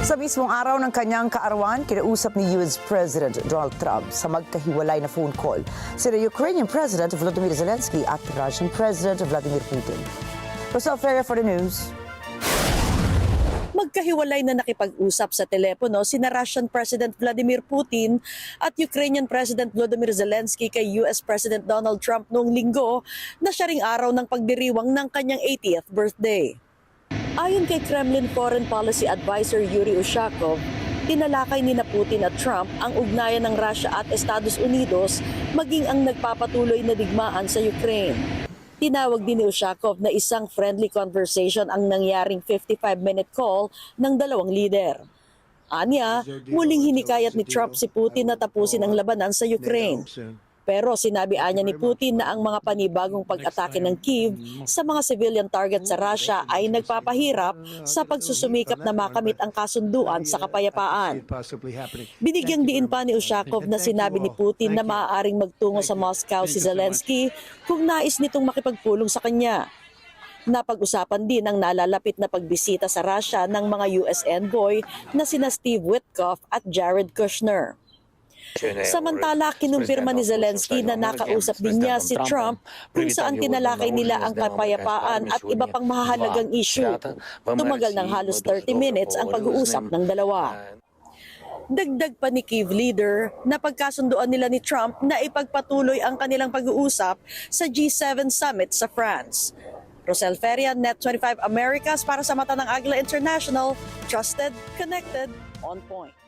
Sa mismong araw ng kanyang kaarawan, kinausap ni US President Donald Trump sa magkahiwalay na phone call sina Ukrainian President Volodymyr Zelensky at Russian President Vladimir Putin. Rosel Ferrer for the news. Magkahiwalay na nakipag-usap sa telepono sina Russian President Vladimir Putin at Ukrainian President Volodymyr Zelensky kay US President Donald Trump noong linggo na siya ring araw ng pagdiriwang ng kanyang 80th birthday. Ayon kay Kremlin Foreign Policy Advisor Yuri Ushakov, tinalakay ni Putin at Trump ang ugnayan ng Russia at Estados Unidos maging ang nagpapatuloy na digmaan sa Ukraine. Tinawag din ni Ushakov na isang friendly conversation ang nangyaring 55-minute call ng dalawang lider. Anya, muling hinikayat ni Trump si Putin na tapusin ang labanan sa Ukraine. Pero sinabi anya ni Putin na ang mga panibagong pag-atake ng Kyiv sa mga civilian target sa Russia ay nagpapahirap sa pagsusumikap na makamit ang kasunduan sa kapayapaan. Binigyang diin pa ni Ushakov na sinabi ni Putin na maaaring magtungo sa Moscow si Zelensky kung nais nitong makipagpulong sa kanya. Napag-usapan din ang nalalapit na pagbisita sa Russia ng mga US envoy na sina Steve Witkoff at Jared Kushner. Samantala, kinumpirma ni Zelensky na nakausap din niya si Trump kung saan tinalakay nila ang kapayapaan at iba pang mahalagang issue. Tumagal ng halos 30 minutes ang pag-uusap ng dalawa. Dagdag pa ni Kyiv leader na pagkasunduan nila ni Trump na ipagpatuloy ang kanilang pag-uusap sa G7 summit sa France. Rosel Ferrer, Net25 Americas para sa mata ng Agla International, trusted, connected, on point.